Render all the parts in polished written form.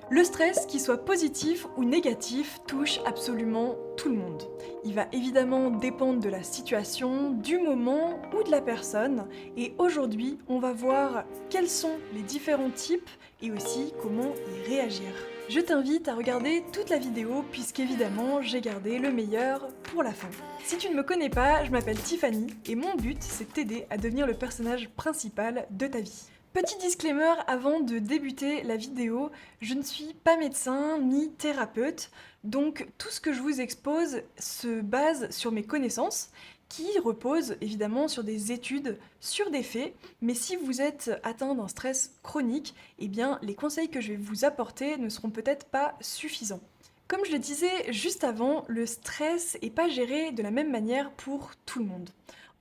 Le stress, qu'il soit positif ou négatif, touche absolument tout le monde. Il va évidemment dépendre de la situation, du moment ou de la personne. Et aujourd'hui, on va voir quels sont les différents types et aussi comment y réagir. Je t'invite à regarder toute la vidéo puisqu'évidemment, j'ai gardé le meilleur pour la fin. Si tu ne me connais pas, je m'appelle Tiffany et mon but, c'est de t'aider à devenir le personnage principal de ta vie. Petit disclaimer avant de débuter la vidéo, je ne suis pas médecin ni thérapeute, donc tout ce que je vous expose se base sur mes connaissances, qui reposent évidemment sur des études, sur des faits, mais si vous êtes atteint d'un stress chronique, eh bien les conseils que je vais vous apporter ne seront peut-être pas suffisants. Comme je le disais juste avant, le stress n'est pas géré de la même manière pour tout le monde.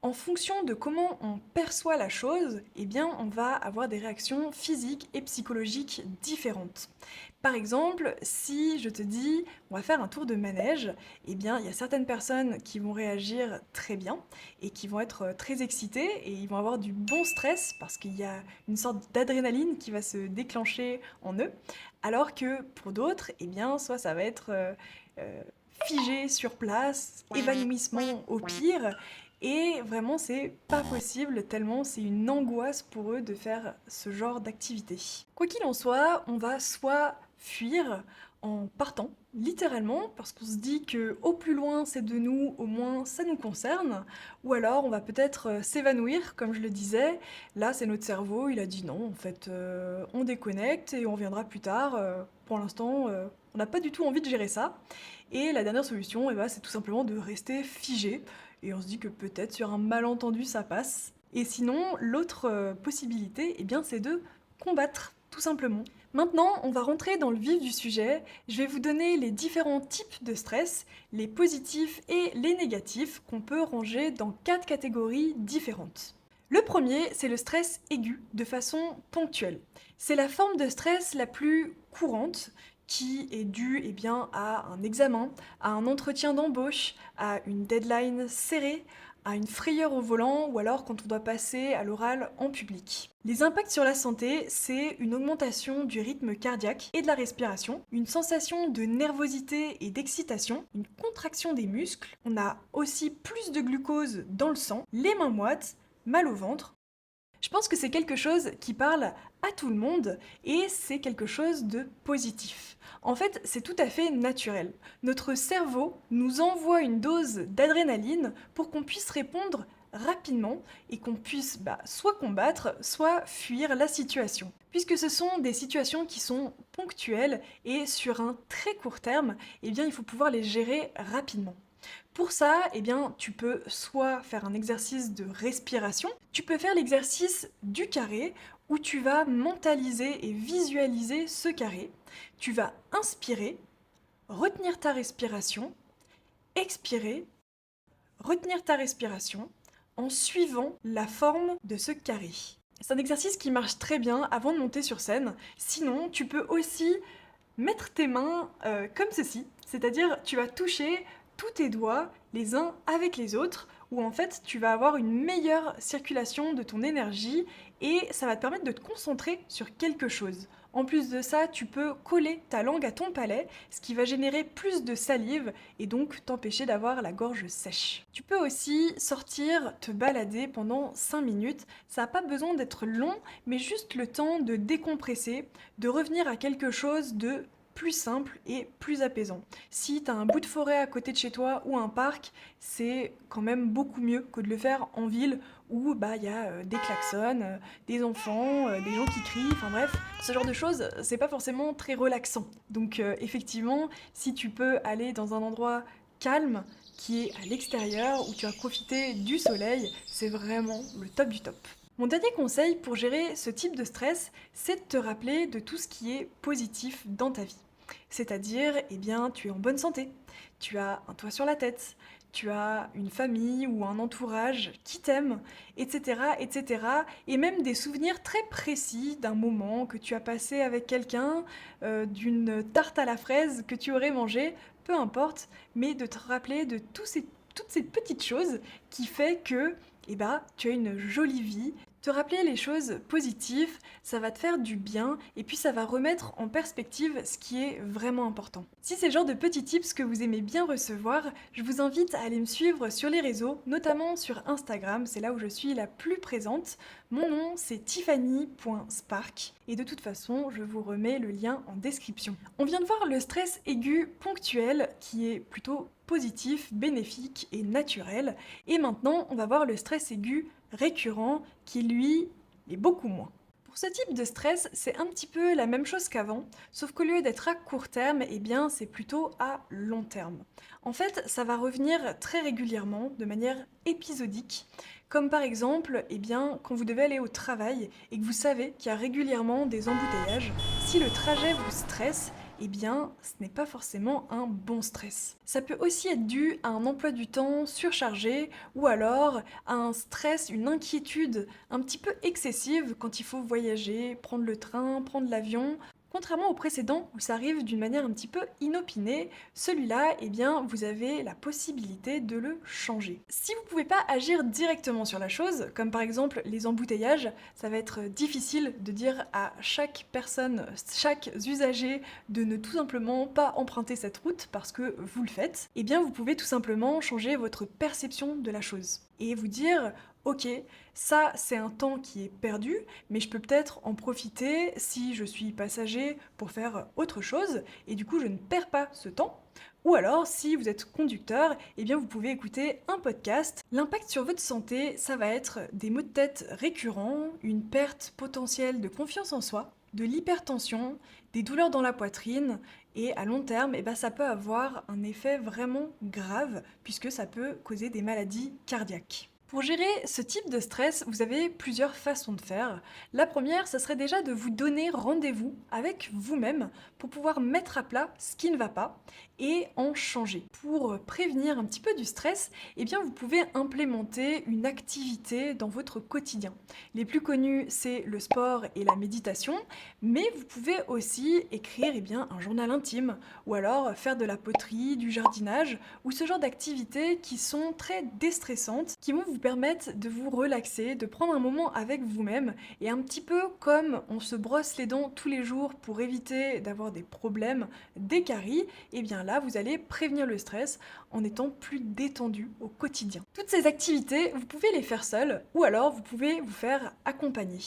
En fonction de comment on perçoit la chose, eh bien, on va avoir des réactions physiques et psychologiques différentes. Par exemple, si je te dis on va faire un tour de manège, eh bien, il y a certaines personnes qui vont réagir très bien et qui vont être très excitées et ils vont avoir du bon stress parce qu'il y a une sorte d'adrénaline qui va se déclencher en eux, alors que pour d'autres, eh bien, soit ça va être figé sur place, évanouissement au pire, et vraiment, c'est pas possible tellement c'est une angoisse pour eux de faire ce genre d'activité. Quoi qu'il en soit, on va soit fuir en partant, littéralement, parce qu'on se dit que au plus loin c'est de nous, au moins ça nous concerne, ou alors on va peut-être s'évanouir, comme je le disais. Là, c'est notre cerveau, il a dit non, en fait, on déconnecte et on reviendra plus tard. Pour l'instant, on n'a pas du tout envie de gérer ça. Et la dernière solution, eh ben, c'est tout simplement de rester figé. Et on se dit que peut-être sur un malentendu ça passe. Et sinon, l'autre possibilité, eh bien, c'est de combattre, tout simplement. Maintenant, on va rentrer dans le vif du sujet. Je vais vous donner les différents types de stress, les positifs et les négatifs, qu'on peut ranger dans 4 catégories différentes. Le premier, c'est le stress aigu, de façon ponctuelle. C'est la forme de stress la plus courante, qui est due eh bien, à un examen, à un entretien d'embauche, à une deadline serrée, à une frayeur au volant ou alors quand on doit passer à l'oral en public. Les impacts sur la santé, c'est une augmentation du rythme cardiaque et de la respiration, une sensation de nervosité et d'excitation, une contraction des muscles, on a aussi plus de glucose dans le sang, les mains moites, mal au ventre. Je pense que c'est quelque chose qui parle à tout le monde et c'est quelque chose de positif. En fait, c'est tout à fait naturel. Notre cerveau nous envoie une dose d'adrénaline pour qu'on puisse répondre rapidement et qu'on puisse soit combattre, soit fuir la situation. Puisque ce sont des situations qui sont ponctuelles et sur un très court terme, eh bien, il faut pouvoir les gérer rapidement. Pour ça, eh bien, tu peux soit faire un exercice de respiration, tu peux faire l'exercice du carré où tu vas mentaliser et visualiser ce carré. Tu vas inspirer, retenir ta respiration, expirer, retenir ta respiration en suivant la forme de ce carré. C'est un exercice qui marche très bien avant de monter sur scène. Sinon, tu peux aussi mettre tes mains comme ceci, c'est-à-dire tu vas toucher tous tes doigts les uns avec les autres, où en fait tu vas avoir une meilleure circulation de ton énergie et ça va te permettre de te concentrer sur quelque chose. En plus de ça, tu peux coller ta langue à ton palais, ce qui va générer plus de salive et donc t'empêcher d'avoir la gorge sèche. Tu peux aussi sortir, te balader pendant 5 minutes. Ça n'a pas besoin d'être long, mais juste le temps de décompresser, de revenir à quelque chose de plus simple et plus apaisant. Si tu as un bout de forêt à côté de chez toi ou un parc, c'est quand même beaucoup mieux que de le faire en ville où il y a des klaxons, des enfants, des gens qui crient, enfin bref, ce genre de choses, c'est pas forcément très relaxant. Donc effectivement, si tu peux aller dans un endroit calme, qui est à l'extérieur, où tu vas profiter du soleil, c'est vraiment le top du top. Mon dernier conseil pour gérer ce type de stress, c'est de te rappeler de tout ce qui est positif dans ta vie. C'est-à-dire, eh bien, tu es en bonne santé, tu as un toit sur la tête, tu as une famille ou un entourage qui t'aime, etc., etc. Et même des souvenirs très précis d'un moment que tu as passé avec quelqu'un, d'une tarte à la fraise que tu aurais mangé, peu importe, mais de te rappeler de toutes ces petites choses qui fait que tu as une jolie vie, Te rappeler les choses positives, ça va te faire du bien et puis ça va remettre en perspective ce qui est vraiment important. Si c'est le genre de petits tips que vous aimez bien recevoir, je vous invite à aller me suivre sur les réseaux, notamment sur Instagram, c'est là où je suis la plus présente. Mon nom c'est tiffany.spark et de toute façon je vous remets le lien en description. On vient de voir le stress aigu ponctuel qui est plutôt positif, bénéfique et naturel. Et maintenant on va voir le stress aigu récurrent qui lui est beaucoup moins. Pour ce type de stress, c'est un petit peu la même chose qu'avant, sauf qu'au lieu d'être à court terme, eh bien c'est plutôt à long terme. En fait, ça va revenir très régulièrement, de manière épisodique, comme par exemple, eh bien, quand vous devez aller au travail et que vous savez qu'il y a régulièrement des embouteillages, si le trajet vous stresse, eh bien, ce n'est pas forcément un bon stress. Ça peut aussi être dû à un emploi du temps surchargé ou alors à un stress, une inquiétude un petit peu excessive quand il faut voyager, prendre le train, prendre l'avion. Contrairement au précédent où ça arrive d'une manière un petit peu inopinée, celui-là, eh bien, vous avez la possibilité de le changer. Si vous ne pouvez pas agir directement sur la chose, comme par exemple les embouteillages, ça va être difficile de dire à chaque personne, chaque usager de ne tout simplement pas emprunter cette route parce que vous le faites, eh bien vous pouvez tout simplement changer votre perception de la chose et vous dire ok, ça c'est un temps qui est perdu, mais je peux peut-être en profiter si je suis passager pour faire autre chose, et du coup je ne perds pas ce temps. Ou alors, si vous êtes conducteur, eh bien vous pouvez écouter un podcast. L'impact sur votre santé, ça va être des maux de tête récurrents, une perte potentielle de confiance en soi, de l'hypertension, des douleurs dans la poitrine, et à long terme, eh ben, ça peut avoir un effet vraiment grave, puisque ça peut causer des maladies cardiaques. Pour gérer ce type de stress, vous avez plusieurs façons de faire. La première, ça serait déjà de vous donner rendez-vous avec vous-même pour pouvoir mettre à plat ce qui ne va pas et en changer. Pour prévenir un petit peu du stress, eh bien vous pouvez implémenter une activité dans votre quotidien. Les plus connus, c'est le sport et la méditation, mais vous pouvez aussi écrire un journal intime ou alors faire de la poterie, du jardinage ou ce genre d'activités qui sont très déstressantes, qui vont vous permettre de vous relaxer, de prendre un moment avec vous-même et un petit peu comme on se brosse les dents tous les jours pour éviter d'avoir des problèmes, des caries, et bien là vous allez prévenir le stress en étant plus détendu au quotidien. Toutes ces activités, vous pouvez les faire seul ou alors vous pouvez vous faire accompagner.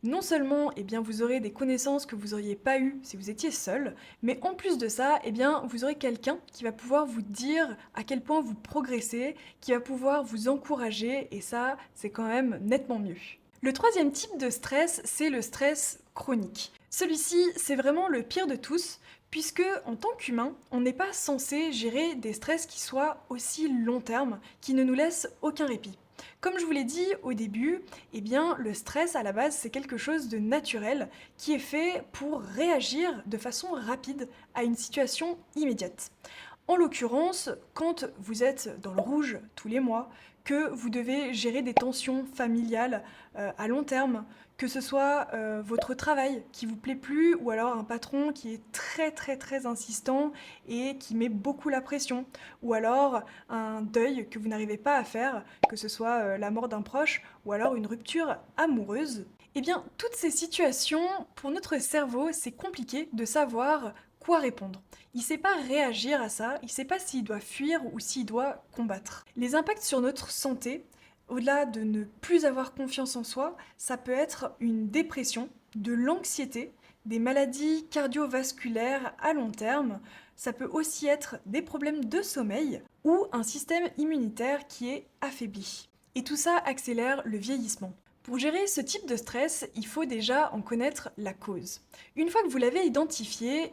Non seulement vous aurez des connaissances que vous n'auriez pas eues si vous étiez seul, mais en plus de ça, vous aurez quelqu'un qui va pouvoir vous dire à quel point vous progressez, qui va pouvoir vous encourager et ça, c'est quand même nettement mieux. Le troisième type de stress, c'est le stress chronique. Celui-ci, c'est vraiment le pire de tous, puisque en tant qu'humain, on n'est pas censé gérer des stress qui soient aussi long terme, qui ne nous laissent aucun répit. Comme je vous l'ai dit au début, le stress à la base c'est quelque chose de naturel qui est fait pour réagir de façon rapide à une situation immédiate. En l'occurrence, quand vous êtes dans le rouge tous les mois, que vous devez gérer des tensions familiales à long terme, que ce soit votre travail qui vous plaît plus ou alors un patron qui est très insistant et qui met beaucoup la pression, ou alors un deuil que vous n'arrivez pas à faire, que ce soit la mort d'un proche ou alors une rupture amoureuse. Toutes ces situations, pour notre cerveau, c'est compliqué de savoir quoi répondre. Il ne sait pas réagir à ça, il ne sait pas s'il doit fuir ou s'il doit combattre. Les impacts sur notre santé, au-delà de ne plus avoir confiance en soi, ça peut être une dépression, de l'anxiété, des maladies cardiovasculaires à long terme, ça peut aussi être des problèmes de sommeil ou un système immunitaire qui est affaibli. Et tout ça accélère le vieillissement. Pour gérer ce type de stress, il faut déjà en connaître la cause. Une fois que vous l'avez identifié,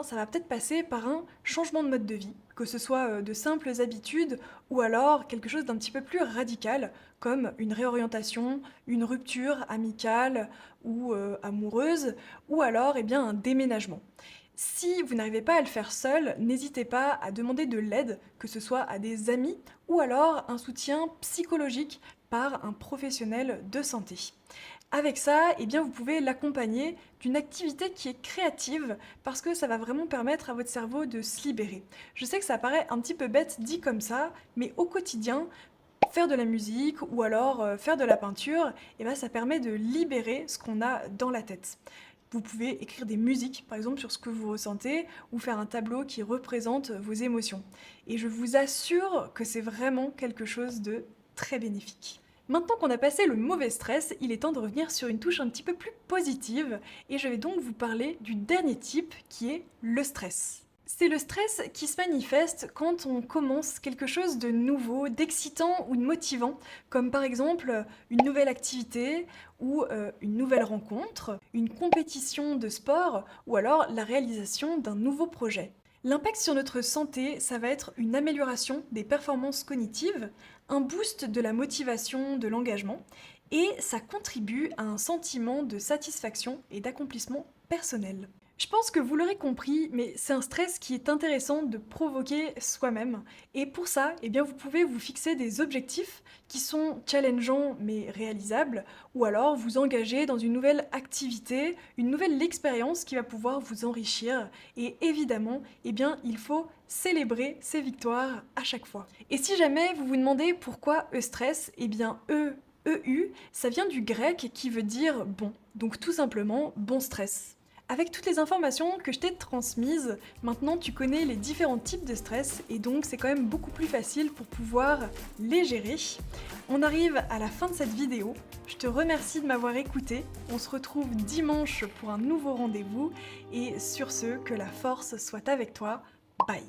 ça va peut-être passer par un changement de mode de vie, que ce soit de simples habitudes ou alors quelque chose d'un petit peu plus radical, comme une réorientation, une rupture amicale ou amoureuse, ou alors un déménagement. Si vous n'arrivez pas à le faire seul, n'hésitez pas à demander de l'aide, que ce soit à des amis ou alors un soutien psychologique par un professionnel de santé. Avec ça, vous pouvez l'accompagner d'une activité qui est créative parce que ça va vraiment permettre à votre cerveau de se libérer. Je sais que ça paraît un petit peu bête dit comme ça, mais au quotidien, faire de la musique ou alors faire de la peinture, et ben, ça permet de libérer ce qu'on a dans la tête. Vous pouvez écrire des musiques, par exemple, sur ce que vous ressentez, ou faire un tableau qui représente vos émotions. Et je vous assure que c'est vraiment quelque chose de très bénéfique. Maintenant qu'on a passé le mauvais stress, il est temps de revenir sur une touche un petit peu plus positive, et je vais donc vous parler du dernier type, qui est le stress. C'est le stress qui se manifeste quand on commence quelque chose de nouveau, d'excitant ou de motivant, comme par exemple une nouvelle activité ou une nouvelle rencontre, une compétition de sport ou alors la réalisation d'un nouveau projet. L'impact sur notre santé, ça va être une amélioration des performances cognitives, un boost de la motivation, de l'engagement, et ça contribue à un sentiment de satisfaction et d'accomplissement personnel. Je pense que vous l'aurez compris, mais c'est un stress qui est intéressant de provoquer soi-même. Et pour ça, eh bien, vous pouvez vous fixer des objectifs qui sont challengeants mais réalisables, ou alors vous engager dans une nouvelle activité, une nouvelle expérience qui va pouvoir vous enrichir. Et évidemment, eh bien, il faut célébrer ces victoires à chaque fois. Et si jamais vous vous demandez pourquoi Eustress, eh bien, EU, ça vient du grec qui veut dire bon. Donc tout simplement, bon stress. Avec toutes les informations que je t'ai transmises, maintenant tu connais les différents types de stress et donc c'est quand même beaucoup plus facile pour pouvoir les gérer. On arrive à la fin de cette vidéo, je te remercie de m'avoir écouté, on se retrouve dimanche pour un nouveau rendez-vous et sur ce, que la force soit avec toi, bye.